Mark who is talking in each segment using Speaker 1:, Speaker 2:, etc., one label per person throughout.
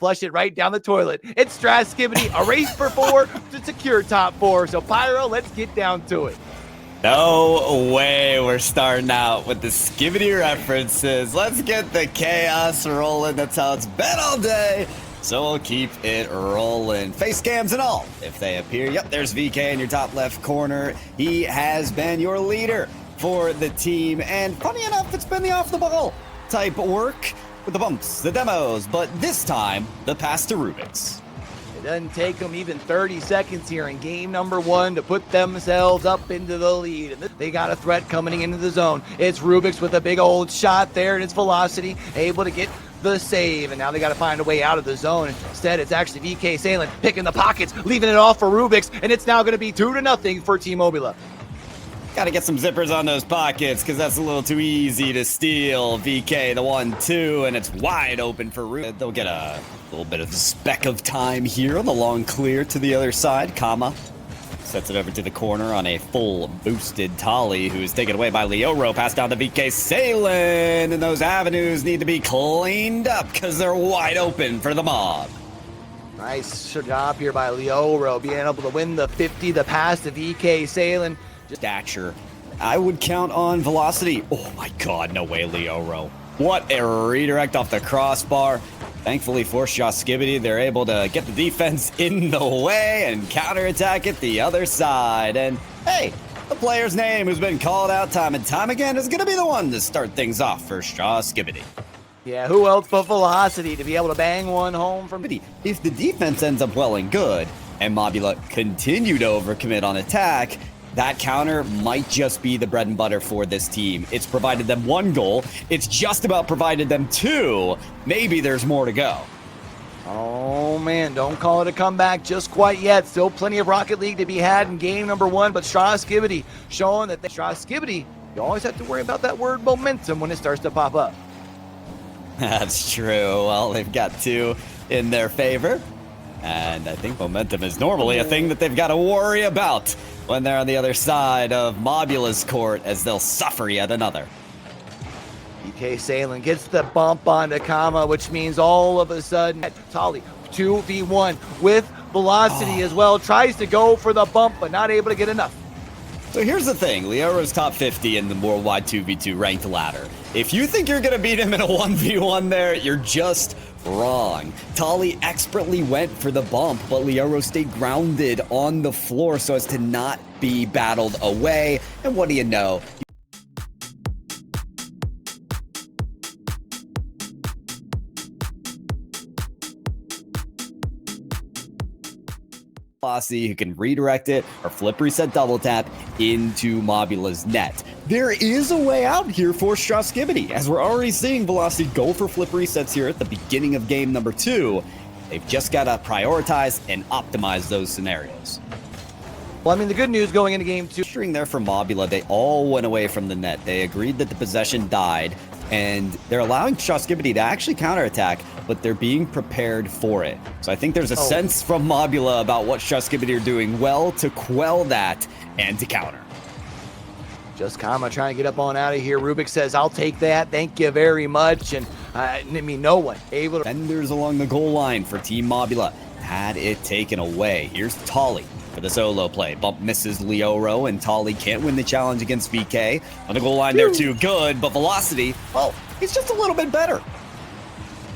Speaker 1: flush it right down the toilet. It's STRASKIBIDI, a race for 4 to secure top 4. So Pyro, let's get down to it.
Speaker 2: No way we're starting out with the Skibidi references. Let's get the chaos rolling. That's how it's been all day. So we'll keep it rolling. Face cams and all, if they appear. Yep, there's VK in your top left corner. He has been your leader for the team. And funny enough, it's been the off-the-ball type work with the bumps, the demos. But this time, the pass to Rubik's.
Speaker 1: It doesn't take them even 30 seconds here in game number 1 to put themselves up into the lead. And they got a threat coming into the zone. It's Rubik's with a big old shot there, and it's Velocity able to get the save. And now they got to find a way out of the zone. Instead, it's actually VK Sailing picking the pockets, leaving it off for Rubik's, and it's now going to be 2-0 for Team Móbula.
Speaker 2: Got to get some zippers on those pockets because that's a little too easy to steal. VK, the 1-2, and it's wide open for Rubik. They'll get a little bit of a speck of time here on the long clear to the other side. Kama sets it over to the corner on a full boosted Tolly, who is taken away by Leoro. Pass down to VK Sailing, and those avenues need to be cleaned up because they're wide open for the mob.
Speaker 1: Nice job here by Leoro, being able to win the 50, the pass to VK Sailing.
Speaker 2: Stature. I would count on Velocity. Oh my god, no way, Leoro. What a redirect off the crossbar. Thankfully for STRASKIBIDI, they're able to get the defense in the way and counterattack it the other side. And hey, the player's name who's been called out time and time again is going to be the one to start things off for STRASKIBIDI.
Speaker 1: Yeah, who else but Velocity to be able to bang one home from...
Speaker 2: If the defense ends up well and good, and Móbula continue to overcommit on attack, that counter might just be the bread and butter for this team. It's provided them 1 goal. It's just about provided them 2. Maybe there's more to go.
Speaker 1: Oh man, don't call it a comeback just quite yet. Still plenty of Rocket League to be had in game number 1, but STRASKIBIDI showing that STRASKIBIDI, you always have to worry about that word momentum when it starts to pop up.
Speaker 2: That's true. Well, they've got 2 in their favor. And I think momentum is normally a thing that they've got to worry about when they're on the other side of Móbula's court, as they'll suffer yet another.
Speaker 1: VK Sailing gets the bump onto Kama, which means all of a sudden Tolly 2v1 with Velocity as well. Tries to go for the bump, but not able to get enough.
Speaker 2: So here's the thing, Leoro's top 50 in the worldwide 2v2 ranked ladder. If you think you're gonna beat him in a 1v1 there, you're just wrong. Tolly expertly went for the bump, but Leoro stayed grounded on the floor so as to not be battled away. And what do you know? Who can redirect it or flip reset double tap into Móbula's net. There is a way out here for STRASKIBIDI, as we're already seeing Velocity go for flip resets here at the beginning of game number 2. They've just got to prioritize and optimize those scenarios.
Speaker 1: Well, I mean, the good news going into game 2.
Speaker 2: String there for Móbula, they all went away from the net. They agreed that the possession died, and they're allowing STRASKIBIDI to actually counterattack, but they're being prepared for it. So I think there's a sense from Móbula about what STRASKIBIDI are doing well to quell that and to counter.
Speaker 1: Just Kama trying to get up on out of here. Rubik says, I'll take that. Thank you very much. And I mean, no one able to...
Speaker 2: Defenders along the goal line for Team Móbula had it taken away. Here's Tolly for the solo play. Bump misses Leoro, and Tolly can't win the challenge against VK. On the goal line, they're too good, but Velocity, well, he's just a little bit better.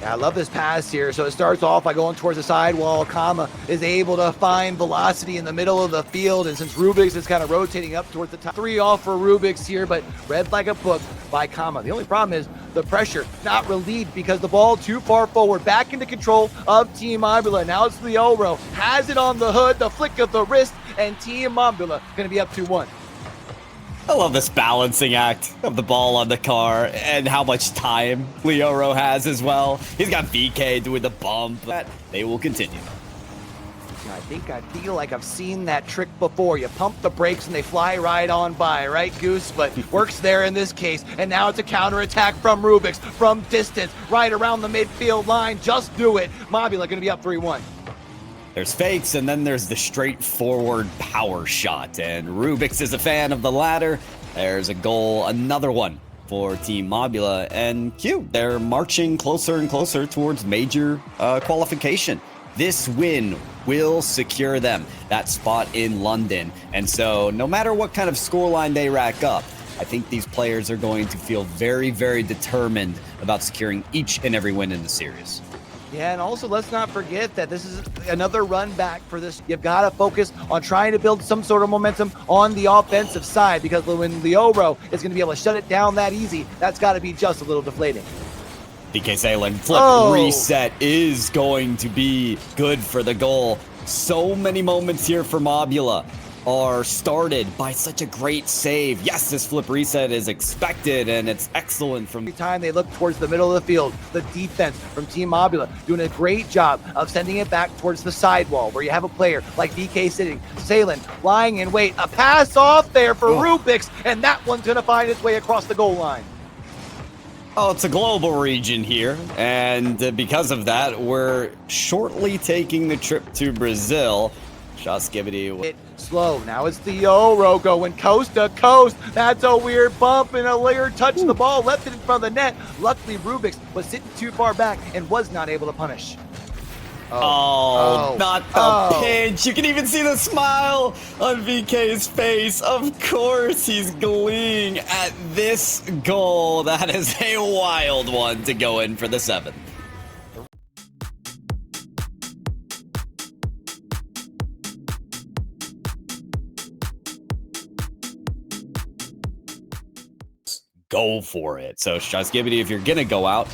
Speaker 1: Yeah, I love this pass here. So it starts off by going towards the sidewall. Kama is able to find Velocity in the middle of the field, and since Rubik's is kind of rotating up towards the top, 3 off for Rubik's here, but read like a book by Kama. The only problem is the pressure not relieved because the ball too far forward. Back into control of Team Móbula. Now it's Leoro. Has it on the hood, the flick of the wrist, and Team Móbula going to be up 2-1.
Speaker 2: I love this balancing act of the ball on the car and how much time Leoro has as well. He's got VK doing the bump. They will continue.
Speaker 1: I feel like I've seen that trick before. You pump the brakes and they fly right on by, right, Goose? But works there in this case. And now it's a counterattack from Rubik's from distance, right around the midfield line. Just do it. Móbula going to be up 3-1.
Speaker 2: There's fakes, and then there's the straightforward power shot. And Rubik's is a fan of the latter. There's a goal, another one for Team Móbula, and Q, they're marching closer and closer towards major qualification. This win will secure them that spot in London. And so no matter what kind of scoreline they rack up, I think these players are going to feel very, very determined about securing each and every win in the series.
Speaker 1: Yeah, and also let's not forget that this is another run back for this. You've got to focus on trying to build some sort of momentum on the offensive side, because when Leoro is going to be able to shut it down that easy, that's got to be just a little deflating.
Speaker 2: DK Salen flip reset is going to be good for the goal. So many moments here for Móbula are started by such a great save. Yes, this flip reset is expected, and it's excellent from
Speaker 1: every time they look towards the middle of the field. The defense from Team Móbula doing a great job of sending it back towards the sidewall, where you have a player like DK sitting, Salen lying in wait, a pass off there for Rubix, and that one's gonna find its way across the goal line.
Speaker 2: Oh, it's a global region here, and because of that, we're shortly taking the trip to Brazil. STRASKIBIDI.
Speaker 1: Slow. Now it's the Leoro going coast to coast. That's a weird bump and a layer touch the ball, left it in front of the net. Luckily, Rubix was sitting too far back and was not able to punish.
Speaker 2: Not the pinch. You can even see the smile on VK's face. Of course, he's gleeing at this goal. That is a wild one to go in for the 7th. Go for it. So STRASKIBIDI, if you're gonna go out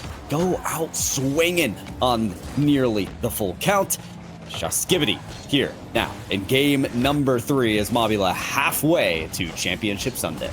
Speaker 2: swinging on nearly the full count. STRASKIBIDI here now in game number 3 as Móbula halfway to Championship Sunday.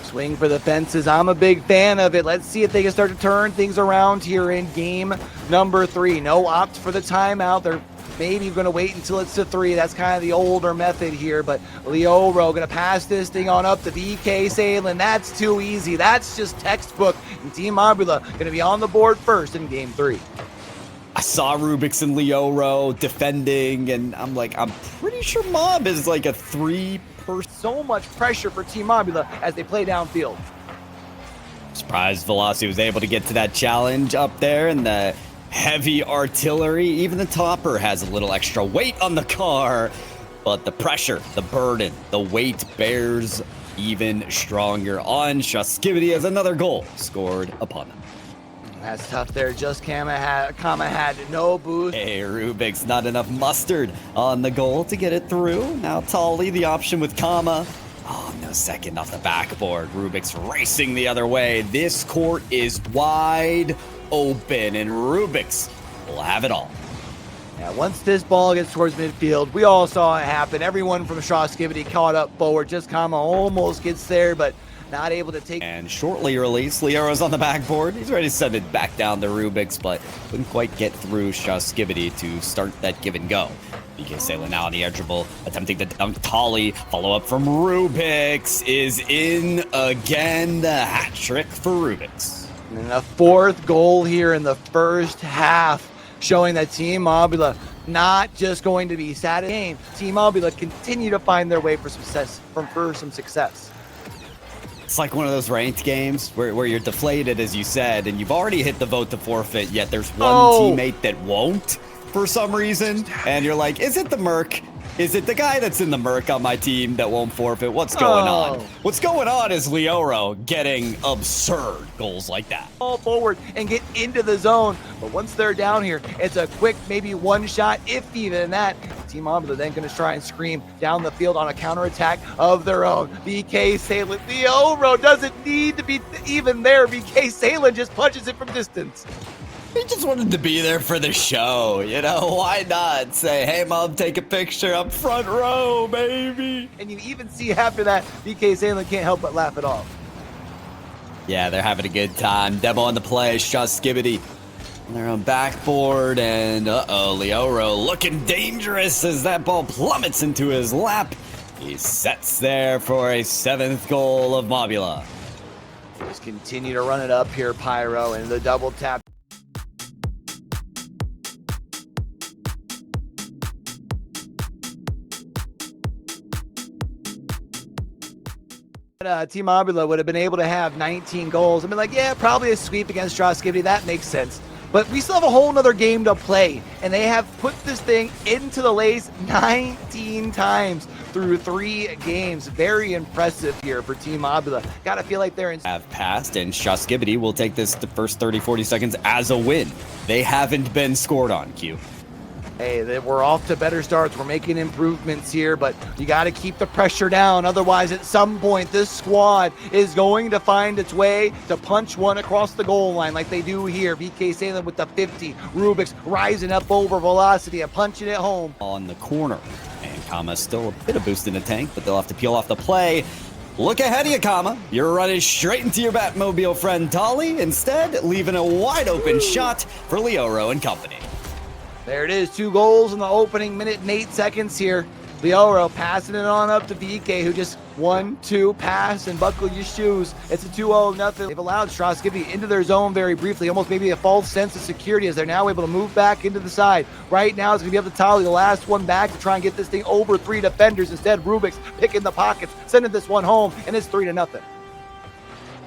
Speaker 1: Swing for the fences. I'm a big fan of it. Let's see if they can start to turn things around here in game number 3. No opt for the timeout. They're maybe going to wait until it's to 3. That's kind of the older method here, but Leoro going to pass this thing on up to VK Salen. That's too easy. That's just textbook. And Team Móbula going to be on the board first in game 3.
Speaker 2: I saw Rubix and Leoro defending, and I'm like, I'm pretty sure Mob is like a 3-person.
Speaker 1: So much pressure for Team Móbula as they play downfield.
Speaker 2: Surprised Velocity was able to get to that challenge up there, and the heavy artillery, even the topper has a little extra weight on the car, but the pressure, the burden, the weight bears even stronger on STRASKIBIDI as another goal scored upon them.
Speaker 1: That's tough there. Just Kama had no boost.
Speaker 2: Hey, Rubix, not enough mustard on the goal to get it through. Now Tolly, the option with Kama. Oh, no second off the backboard. Rubix racing the other way. This court is wide open, and Rubix will have it all.
Speaker 1: Yeah, once this ball gets towards midfield, we all saw it happen. Everyone from STRASKIBIDI caught up forward. Just Kama almost gets there, but not able to take.
Speaker 2: And shortly released, Leoro's on the backboard. He's ready to send it back down to Rubix, but couldn't quite get through STRASKIBIDI to start that give and go. VK Salen now on the edge dribble, attempting to dunk Tolly. Follow up from Rubix is in again. The hat trick for Rubix.
Speaker 1: And a 4th goal here in the first half, showing that Team Móbula not just going to be satisfied. Team Móbula continue to find their way for some success.
Speaker 2: It's like one of those ranked games where you're deflated, as you said, and you've already hit the vote to forfeit, yet there's one teammate that won't for some reason, and you're like, is it the Merc? Is it the guy that's in the Merc on my team that won't forfeit? What's going on? What's going on is Leoro getting absurd goals like that.
Speaker 1: Ball forward and get into the zone, but once they're down here, it's a quick maybe one shot, if even that. Team Móbula then going to try and scream down the field on a counterattack of their own. VK Salen, Leoro doesn't need to be even there. VK Salen just punches it from distance.
Speaker 2: He just wanted to be there for the show, you know? Why not say, hey, Mom, take a picture up front row, baby?
Speaker 1: And you even see after that, VK Salen can't help but laugh it off.
Speaker 2: Yeah, they're having a good time. Demo on the play, STRASKIBIDI. They're on backboard, and Leoro looking dangerous as that ball plummets into his lap. He sets there for a 7th goal of Móbula.
Speaker 1: Just continue to run it up here, Pyro, and the double tap. Team Móbula would have been able to have 19 goals. I mean, like, yeah, probably a sweep against STRASKIBIDI. That makes sense. But we still have a whole nother game to play, and they have put this thing into the lace 19 times through 3 games. Very impressive here for Team Móbula. Gotta feel like they're in.
Speaker 2: Have passed, and STRASKIBIDI will take this the first 30-40 seconds as a win. They haven't been scored on, Q.
Speaker 1: Hey, we're off to better starts. We're making improvements here, but you got to keep the pressure down. Otherwise, at some point, this squad is going to find its way to punch one across the goal line like they do here. VK Salem with the 50. Rubik's rising up over velocity and punching it home.
Speaker 2: On the corner. And Kama still a bit of boost in the tank, but they'll have to peel off the play. Look ahead of you, Kama. You're running straight into your Batmobile friend Tolly, instead leaving a wide open shot for Leoro and company.
Speaker 1: There it is, 2 goals in the opening minute and 8 seconds here. Leoro passing it on up to VK, who just 1-2 pass and buckle your shoes. It's a 2-0 nothing. They've allowed STRASKIBIDI into their zone very briefly, almost maybe a false sense of security as they're now able to move back into the side. Right now it's going to be up to Tolly, the last one back, to try and get this thing over 3 defenders. Instead, Rubik's picking the pockets, sending this one home, and it's 3-0.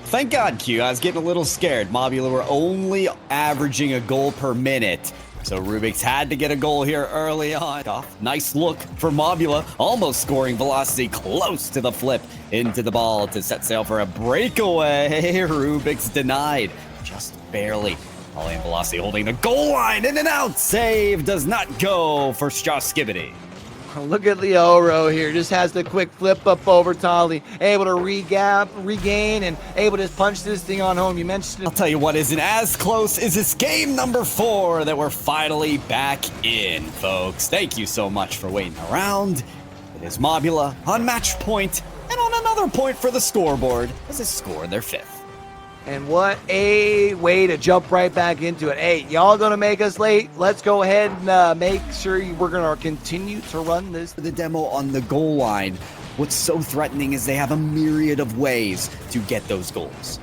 Speaker 2: Thank God, Q. I was getting a little scared. Móbula were only averaging a goal per minute. So Rubik's had to get a goal here early on. Nice look for Móbula, almost scoring velocity close to the flip into the ball to set sail for a breakaway. Rubik's denied, just barely. Ollie and Velocity holding the goal line, in and out. Save does not go for STRASKIBIDI.
Speaker 1: Look at Leoro here, just has the quick flip up over Tolly, able to regain, and able to punch this thing on home. You mentioned
Speaker 2: I'll tell you what isn't as close is this game number 4 that we're finally back in, folks. Thank you so much for waiting around. It is Móbula on match point and on another point for the scoreboard as they score their 5th.
Speaker 1: And what a way to jump right back into it. Hey, y'all gonna make us late? Let's go ahead and make sure we're gonna continue to run this.
Speaker 2: The demo on the goal line, what's so threatening is they have a myriad of ways to get those goals.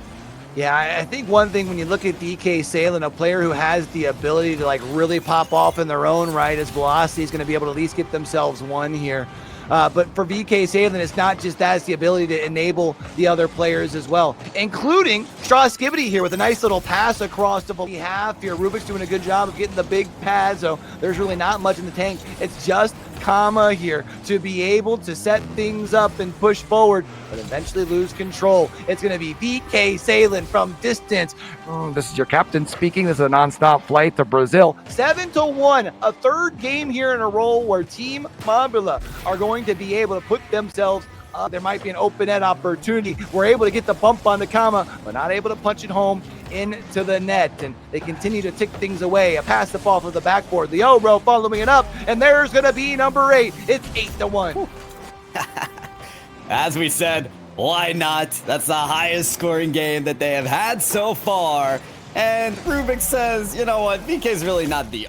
Speaker 1: Yeah, I think one thing when you look at VK Salem, a player who has the ability to like really pop off in their own right, is Velocity is going to be able to at least get themselves one here. But for VK Salem, it's not just that, it's the ability to enable the other players as well, including STRASKIBIDI here with a nice little pass across the half here. Rubik's doing a good job of getting the big pad, so there's really not much in the tank. It's just Kama here to be able to set things up and push forward, but eventually lose control. It's going to be VK Salem from distance. This is your captain speaking. This is a non-stop flight to Brazil. 7-1, a 3rd game here in a row where Team Móbula are going to be able to put themselves up. There might be an open net opportunity. We're able to get the bump on the Kama, but not able to punch it home into the net, and they continue to tick things away. A pass up off of the backboard. Leoro following it up, and there's going to be number 8. It's 8-1.
Speaker 2: As we said, why not? That's the highest scoring game that they have had so far. And Rubik says, you know what, VK's really not the